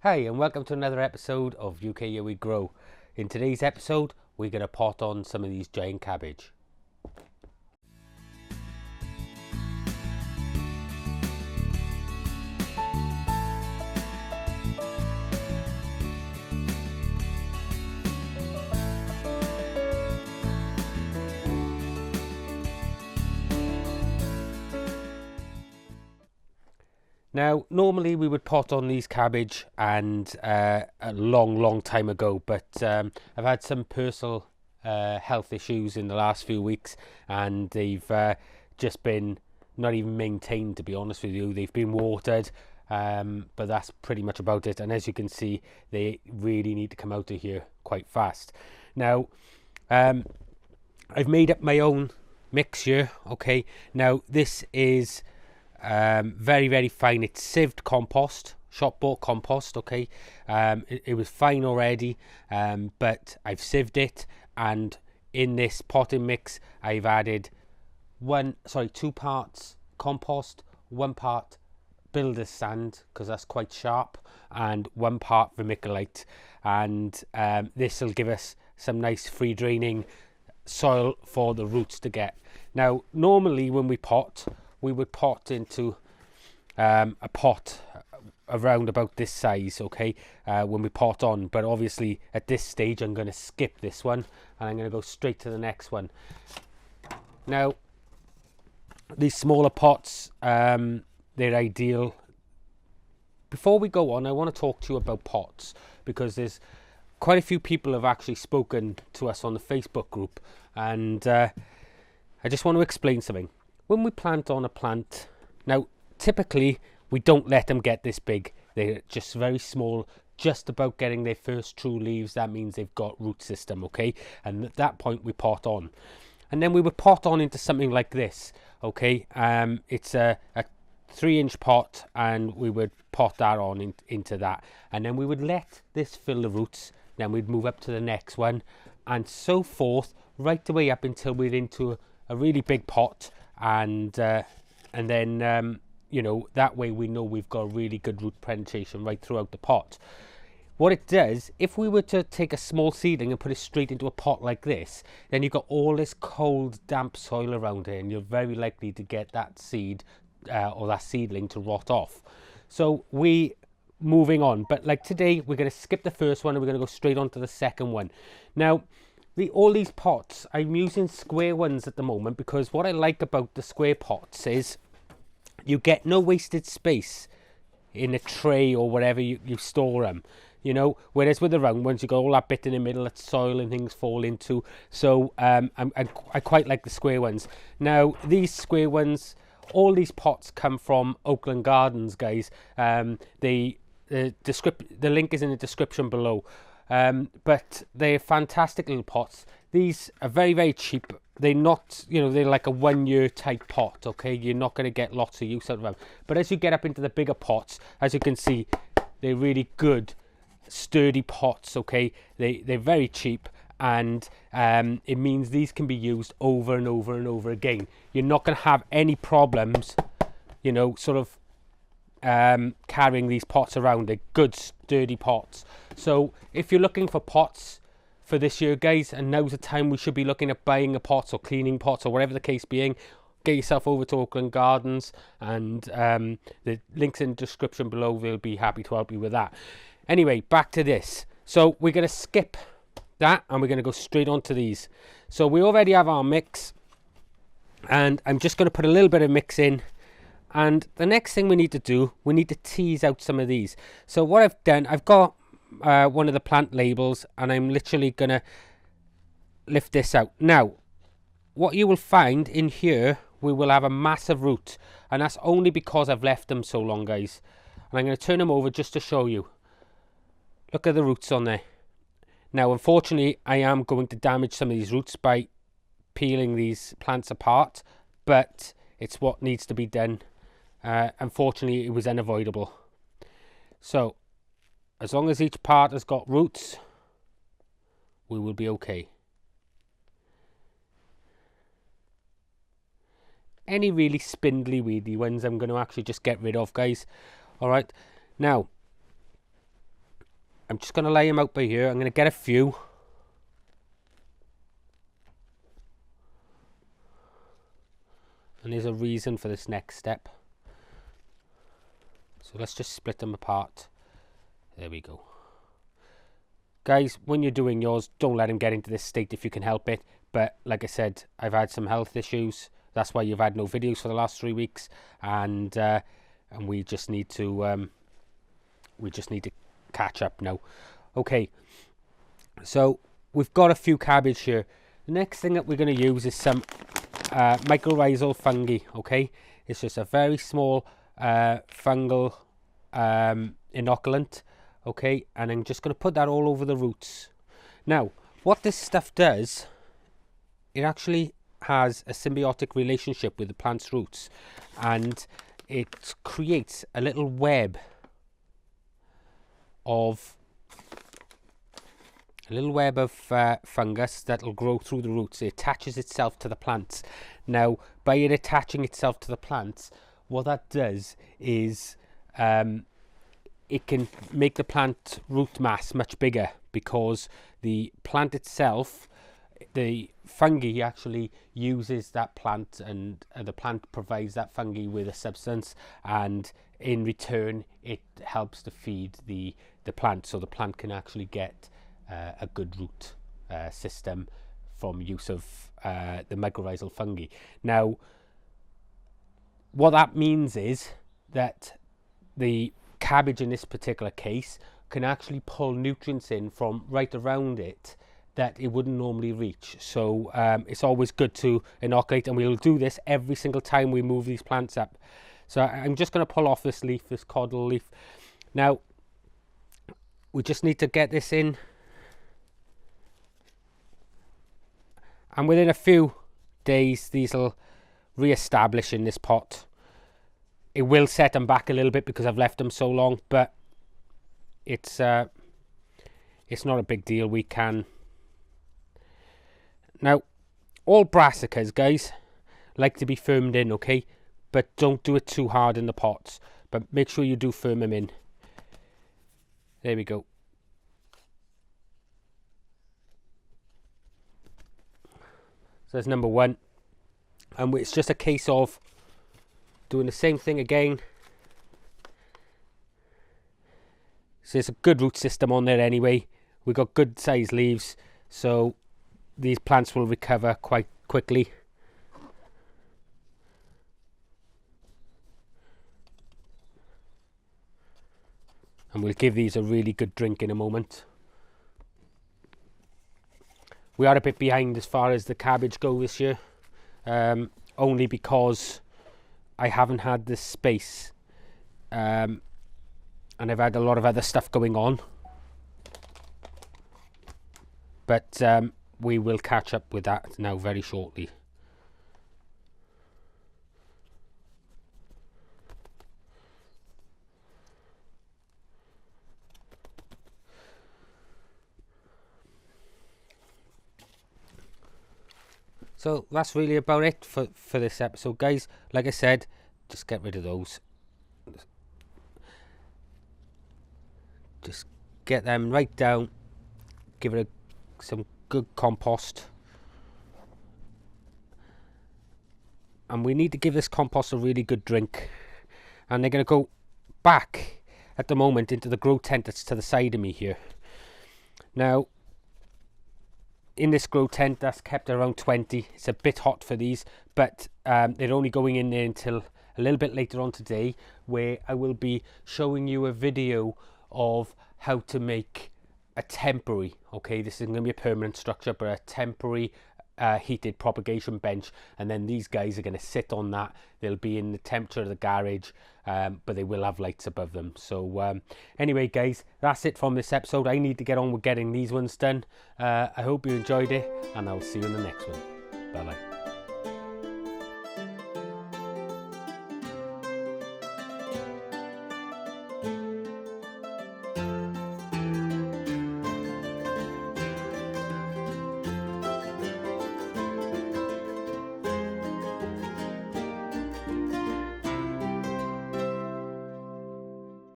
Hey, and welcome to another episode of UK Here We Grow. In today's episode, we're going to pot on some of these giant cabbage. Now, normally we would pot on these cabbage and a long time ago, but I've had some personal health issues in the last few weeks, and they've just been not even maintained, to be honest with you. They've been watered, but that's pretty much about it. And as you can see, they really need to come out of here quite fast. Now, I've made up my own mixture. Okay, now this is very fine. It's sieved compost, shop bought compost. Okay, it was fine already, but I've sieved it, and in this potting mix I've added 2 parts compost, 1 part builder's sand because that's quite sharp, and 1 part vermiculite, and this will give us some nice free draining soil for the roots to get. Now, normally when we pot, we would pot into a pot around about this size, okay, when we pot on. But obviously at this stage I'm going to skip this one and I'm going to go straight to the next one. Now, these smaller pots, they're ideal. Before we go on, I want to talk to you about pots, because there's quite a few people have actually spoken to us on the Facebook group, and I just want to explain something. When we plant on a plant, now typically we don't let them get this big. They're just very small, just about getting their first true leaves. That means they've got root system, okay? And at that point we pot on. And then we would pot on into something like this, okay? It's a 3-inch pot, and we would pot that on into that. And then we would let this fill the roots. Then we'd move up to the next one, and so forth, right the way up until we're into a really big pot. And then you know, that way we know we've got really good root penetration right throughout the pot. What it does, if we were to take a small seedling and put it straight into a pot like this, then you've got all this cold, damp soil around here, and you're very likely to get that seed or that seedling to rot off. So moving on, but like today we're going to skip the first one and we're going to go straight on to the second one. Now, all these pots, I'm using square ones at the moment, because what I like about the square pots is you get no wasted space in a tray or wherever you store them, you know, whereas with the round ones you got all that bit in the middle that soil and things fall into. So I quite like the square ones. Now, these square ones, all these pots come from Oakland Gardens, guys. The link is in the description below. But they're fantastic little pots. These are very cheap. They're not, you know, they're like a 1-year type pot, okay? You're not going to get lots of use out of them. But as you get up into the bigger pots, as you can see, they're really good, sturdy pots, okay? They're very cheap, and it means these can be used over and over again. You're not going to have any problems, you know, sort of carrying these pots around. They're good sturdy pots. So if you're looking for pots for this year, guys, and now's the time we should be looking at buying a pots or cleaning pots or whatever the case being, get yourself over to Oakland Gardens, and the links in the description below. They'll be happy to help you with that. Anyway, back to this. So we're going to skip that and we're going to go straight on to these. So we already have our mix, and I'm just going to put a little bit of mix in. And the next thing we need to do, we need to tease out some of these. So what I've done, I've got one of the plant labels, and I'm literally going to lift this out. Now, what you will find in here, we will have a massive root. And that's only because I've left them so long, guys. And I'm going to turn them over just to show you. Look at the roots on there. Now, unfortunately, I am going to damage some of these roots by peeling these plants apart. But it's what needs to be done. Unfortunately, it was unavoidable. So, as long as each part has got roots, we will be okay. Any really spindly, weedy ones I'm going to actually just get rid of, guys. Alright, now, I'm just going to lay them out by here. I'm going to get a few. And there's a reason for this next step. So let's just split them apart. There we go. Guys, when you're doing yours, don't let them get into this state if you can help it. But like I said, I've had some health issues. That's why you've had no videos for the last 3 weeks. And we just need to catch up now. Okay, so we've got a few cabbage here. The next thing that we're going to use is some mycorrhizal fungi. Okay, it's just a very small fungal inoculant. Okay, and I'm just going to put that all over the roots. Now, what this stuff does, it actually has a symbiotic relationship with the plant's roots, and it creates a little web of fungus that will grow through the roots. It attaches itself to the plants. Now, by it attaching itself to the plants, what that does is it can make the plant root mass much bigger, because the plant itself, the fungi actually uses that plant, and the plant provides that fungi with a substance, and in return it helps to feed the plant, so the plant can actually get a good root system from use of the mycorrhizal fungi. Now, what that means is that the cabbage in this particular case can actually pull nutrients in from right around it that it wouldn't normally reach. So it's always good to inoculate, and we'll do this every single time we move these plants up. So I'm just going to pull off this leaf, this caudal leaf. Now, we just need to get this in, and within a few days these will re-establish in this pot. It will set them back a little bit because I've left them so long, but it's not a big deal. We can. Now, all brassicas, guys, like to be firmed in, okay? But don't do it too hard in the pots. But make sure you do firm them in. There we go. So that's number one. And it's just a case of doing the same thing again. So there's a good root system on there anyway. We've got good sized leaves, so these plants will recover quite quickly. And we'll give these a really good drink in a moment. We are a bit behind as far as the cabbage go this year, only because I haven't had the space, and I've had a lot of other stuff going on. But we will catch up with that now very shortly. So that's really about it for this episode, guys. Like I said, just get rid of those. Just get them right down. Give it some good compost. And we need to give this compost a really good drink. And they're going to go back at the moment into the grow tent that's to the side of me here. Now, in this grow tent that's kept around 20, it's a bit hot for these, but they're only going in there until a little bit later on today, where I will be showing you a video of how to make a temporary, okay, this isn't going to be a permanent structure, but a temporary heated propagation bench, and then these guys are going to sit on that. They'll be in the temperature of the garage, but they will have lights above them. So anyway, guys, that's it from this episode. I need to get on with getting these ones done. I hope you enjoyed it, and I'll see you in the next one. Bye bye.